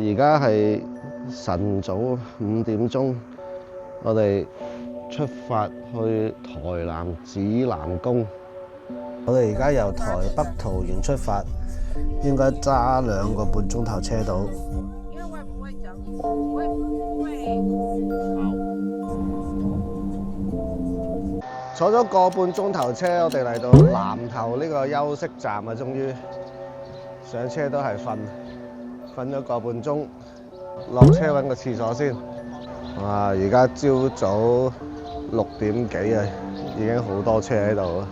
而家係晨早5點鐘，我哋出發去台南指南宮。我哋而家由台北桃園出發，應該揸2個半鐘頭車到。因為我也不會講，我也不會。坐咗個半鐘頭車，我哋嚟到南投呢個休息站啊！終於上車都係瞓咗個半鐘，落車揾個廁所先。哇！而家朝早6點幾啊，已經好多車喺度啊！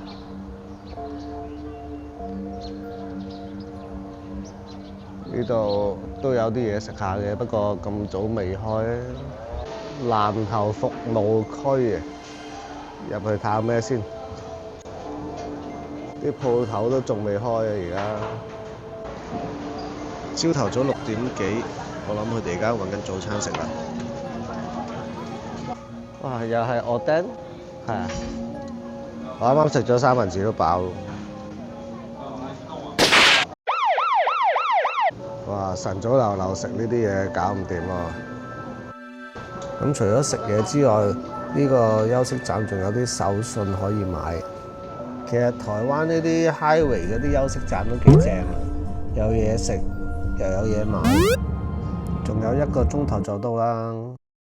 呢度都有啲嘢食下嘅，不過咁早未開。南投服務區啊！入去睇下咩先，啲鋪頭都仲未開啊！而家朝頭早6點幾，我諗佢哋而家揾緊早餐食啦。哇！又係鵝丁，係啊！我啱啱食咗三文治都飽。哇！晨早流流食呢啲嘢搞唔掂喎。咁除咗食嘢之外，呢個休息站仲有啲手信可以買。其實台灣呢啲 highway 嗰啲休息站都幾正，有嘢食又有嘢買，仲有1個鐘頭就到啦。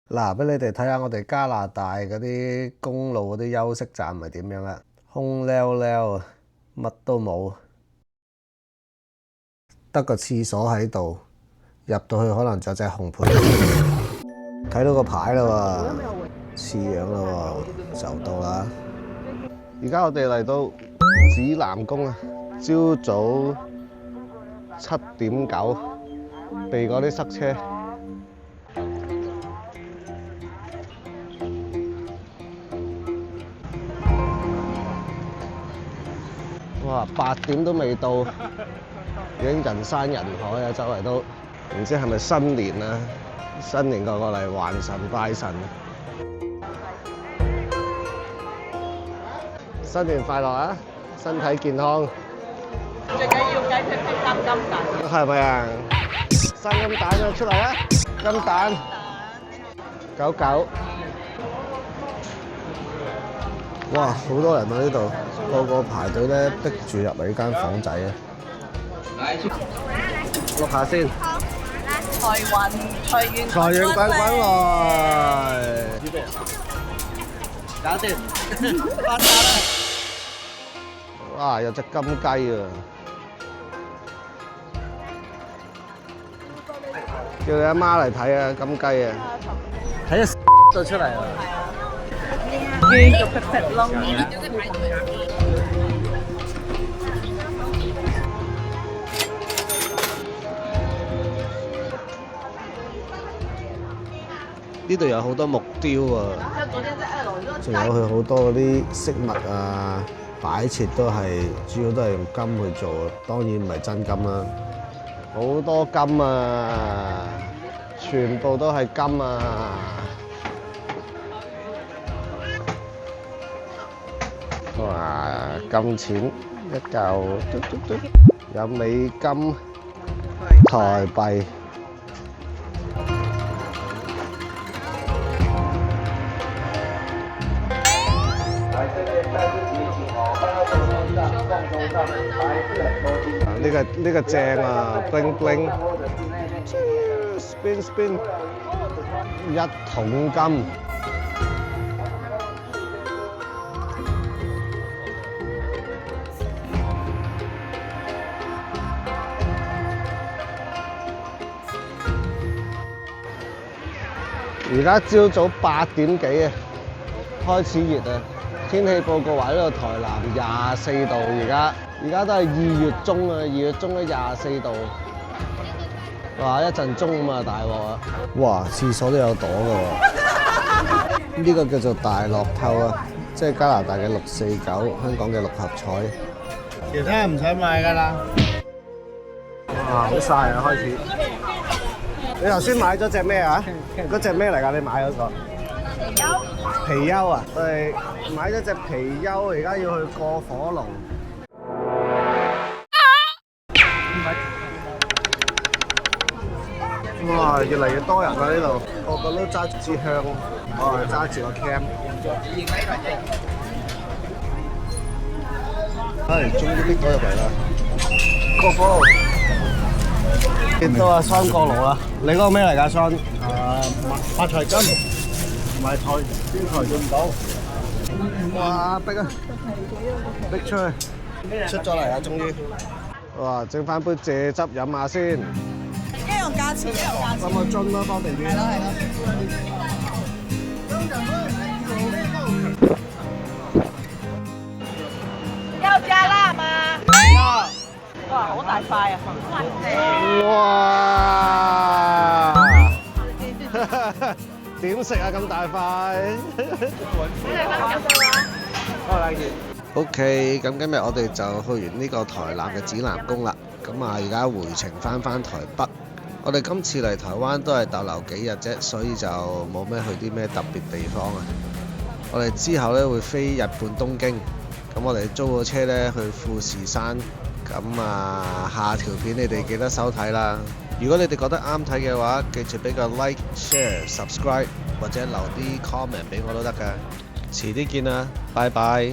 嗱，俾你哋睇下我哋加拿大嗰啲公路嗰啲休息站係點樣啦，空溜溜，乜都冇，得個廁所喺度，入到去可能就隻紅盤。睇到個牌啦喎。似樣啦喎，就到啦！而家我哋嚟到指南宮啊，朝早7點9，避嗰啲塞車。哇！8點都未到，已經人山人海啊！周圍都唔知係咪新年啊？新年過嚟還神拜神。新年快樂啊！身體健康。最緊要雞皮皮3金蛋。係咪啊？3金蛋啊，出嚟啊！金蛋。99。哇！好多人啊呢度，個個排隊咧逼住入嚟呢間房仔啊！碌下先。財源滾滾來。搞掂。發達啦！哇！有隻金雞啊！叫你阿媽嚟睇啊，金雞啊！睇下就出嚟啦！豬肉劈劈窿。呢度有好多木雕啊！仲有佢好多嗰啲飾物啊！擺設都係主要都係用金去做，當然唔係真金啦。好多金啊！全部都係金啊！哇！金錢一嚿，有美金、台幣。呢個正啊 ，bling bling， spin spin， 1桶金。而家朝早8點幾啊，開始熱啊！天氣報告話呢度台南24度，而家都係2月中啊，2月中都24度。哇！一陣中午啊，大鑊啊！哇！廁所都有朵㗎喎，呢個叫做大樂透啊，即係加拿大嘅649，香港嘅6合彩。其他唔使買㗎啦。哇！好曬啊，開始。你頭先買咗隻咩啊？嗰隻咩嚟㗎？你買嗰個？貔貅啊！我哋買咗隻貔貅，而家要去過火龍。哇！越嚟越多人啦呢度，個個都揸住支香，我係揸住個 cam。係，終於逼到入嚟啦！過火爐，見到阿桑過爐啦！你嗰個咩嚟㗎，桑？發財金，唔係財邊財進寶。哇！逼啊！逼出去，出咗嚟啦！終於。哇！整翻杯蔗汁飲下先。一樣價錢，一樣價錢。咁個樽啦，方便啲。係咯係咯。要加辣嗎？要。哇，好大塊啊！哇！點食啊咁大塊？OK， 咁今日我哋就去完呢個台南嘅指南宮啦。咁啊，而家回程翻台北。我哋今次嚟台灣都係逗留幾日啫，所以就冇咩去啲咩特別地方啊。我哋之後咧會飛日本東京。咁我哋租個車咧去富士山。咁啊，下條片你哋記得收睇啦。如果你哋覺得啱睇嘅話，記住俾個 like、share、subscribe 或者留啲 comment 俾我都得㗎。遲啲見啦，拜拜。